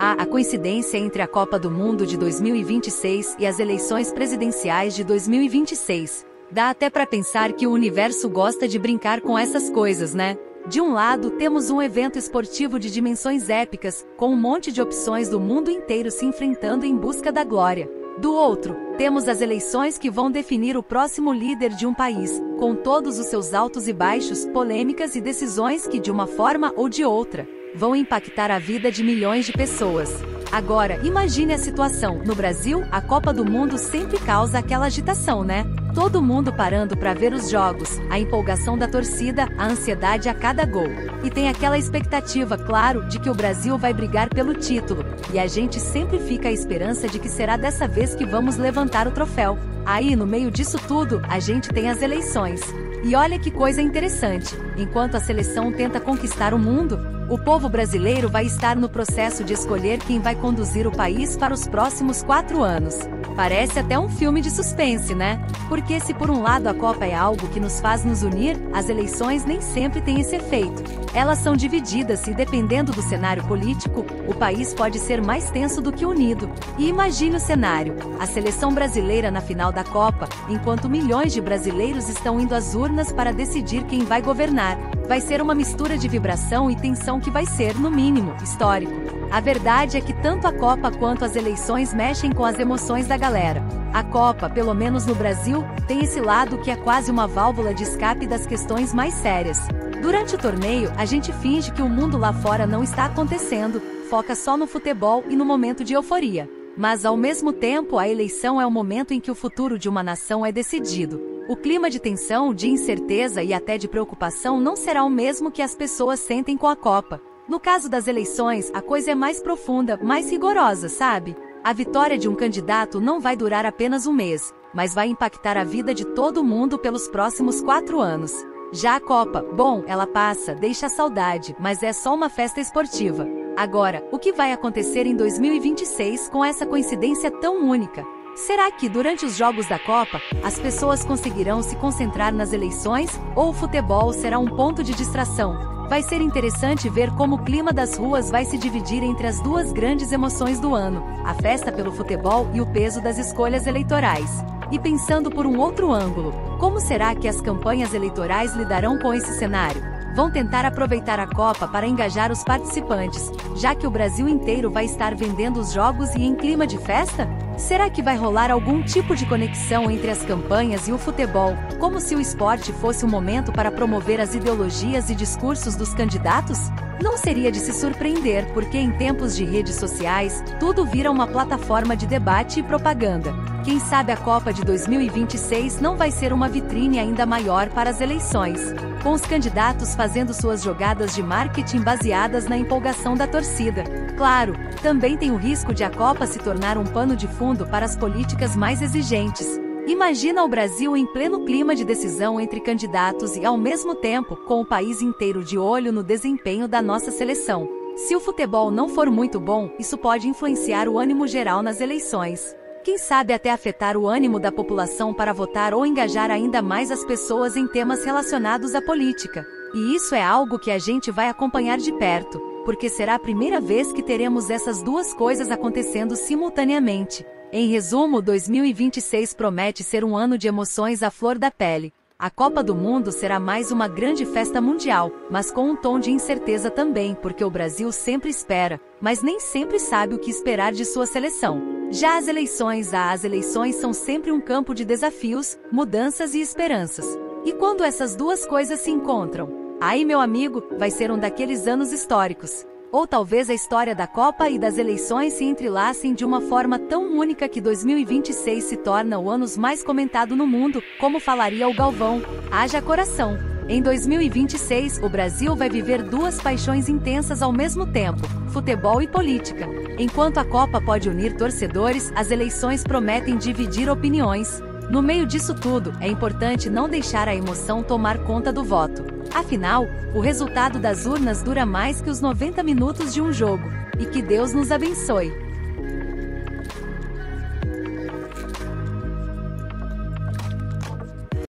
A coincidência entre a Copa do Mundo de 2026 e as eleições presidenciais de 2026. Dá até para pensar que o universo gosta de brincar com essas coisas, né? De um lado, temos um evento esportivo de dimensões épicas, com um monte de opções do mundo inteiro se enfrentando em busca da glória. Do outro, temos as eleições que vão definir o próximo líder de um país, com todos os seus altos e baixos, polêmicas e decisões que, de uma forma ou de outra, vão impactar a vida de milhões de pessoas. Agora, imagine a situação. No Brasil, a Copa do Mundo sempre causa aquela agitação, né? Todo mundo parando para ver os jogos, a empolgação da torcida, a ansiedade a cada gol. E tem aquela expectativa, claro, de que o Brasil vai brigar pelo título. E a gente sempre fica à esperança de que será dessa vez que vamos levantar o troféu. Aí, no meio disso tudo, a gente tem as eleições. E olha que coisa interessante, enquanto a seleção tenta conquistar o mundo, o povo brasileiro vai estar no processo de escolher quem vai conduzir o país para os próximos 4 anos. Parece até um filme de suspense, né? Porque se por um lado a Copa é algo que nos faz nos unir, as eleições nem sempre têm esse efeito. Elas são divididas e, dependendo do cenário político, o país pode ser mais tenso do que unido. E imagine o cenário: a seleção brasileira na final da Copa, enquanto milhões de brasileiros estão indo às urnas para decidir quem vai governar. Vai ser uma mistura de vibração e tensão que vai ser, no mínimo, histórico. A verdade é que tanto a Copa quanto as eleições mexem com as emoções da galera. A Copa, pelo menos no Brasil, tem esse lado que é quase uma válvula de escape das questões mais sérias. Durante o torneio, a gente finge que o mundo lá fora não está acontecendo, foca só no futebol e no momento de euforia. Mas, ao mesmo tempo, a eleição é o momento em que o futuro de uma nação é decidido. O clima de tensão, de incerteza e até de preocupação não será o mesmo que as pessoas sentem com a Copa. No caso das eleições, a coisa é mais profunda, mais rigorosa, sabe? A vitória de um candidato não vai durar apenas um mês, mas vai impactar a vida de todo mundo pelos próximos 4 anos. Já a Copa, bom, ela passa, deixa saudade, mas é só uma festa esportiva. Agora, o que vai acontecer em 2026 com essa coincidência tão única? Será que, durante os jogos da Copa, as pessoas conseguirão se concentrar nas eleições, ou o futebol será um ponto de distração? Vai ser interessante ver como o clima das ruas vai se dividir entre as duas grandes emoções do ano, a festa pelo futebol e o peso das escolhas eleitorais. E pensando por um outro ângulo, como será que as campanhas eleitorais lidarão com esse cenário? Vão tentar aproveitar a Copa para engajar os participantes, já que o Brasil inteiro vai estar vendendo os jogos e em clima de festa? Será que vai rolar algum tipo de conexão entre as campanhas e o futebol, como se o esporte fosse um momento para promover as ideologias e discursos dos candidatos? Não seria de se surpreender, porque em tempos de redes sociais, tudo vira uma plataforma de debate e propaganda. Quem sabe a Copa de 2026 não vai ser uma vitrine ainda maior para as eleições, com os candidatos fazendo suas jogadas de marketing baseadas na empolgação da torcida. Claro, também tem o risco de a Copa se tornar um pano de fundo para as políticas mais exigentes. Imagina o Brasil em pleno clima de decisão entre candidatos e, ao mesmo tempo, com o país inteiro de olho no desempenho da nossa seleção. Se o futebol não for muito bom, isso pode influenciar o ânimo geral nas eleições. Quem sabe até afetar o ânimo da população para votar ou engajar ainda mais as pessoas em temas relacionados à política. E isso é algo que a gente vai acompanhar de perto, porque será a primeira vez que teremos essas duas coisas acontecendo simultaneamente. Em resumo, 2026 promete ser um ano de emoções à flor da pele. A Copa do Mundo será mais uma grande festa mundial, mas com um tom de incerteza também, porque o Brasil sempre espera, mas nem sempre sabe o que esperar de sua seleção. Já as eleições são sempre um campo de desafios, mudanças e esperanças. E quando essas duas coisas se encontram? Aí, meu amigo, vai ser um daqueles anos históricos. Ou talvez a história da Copa e das eleições se entrelacem de uma forma tão única que 2026 se torna o ano mais comentado no mundo, como falaria o Galvão. Haja coração! Em 2026, o Brasil vai viver duas paixões intensas ao mesmo tempo, futebol e política. Enquanto a Copa pode unir torcedores, as eleições prometem dividir opiniões. No meio disso tudo, é importante não deixar a emoção tomar conta do voto. Afinal, o resultado das urnas dura mais que os 90 minutos de um jogo. E que Deus nos abençoe.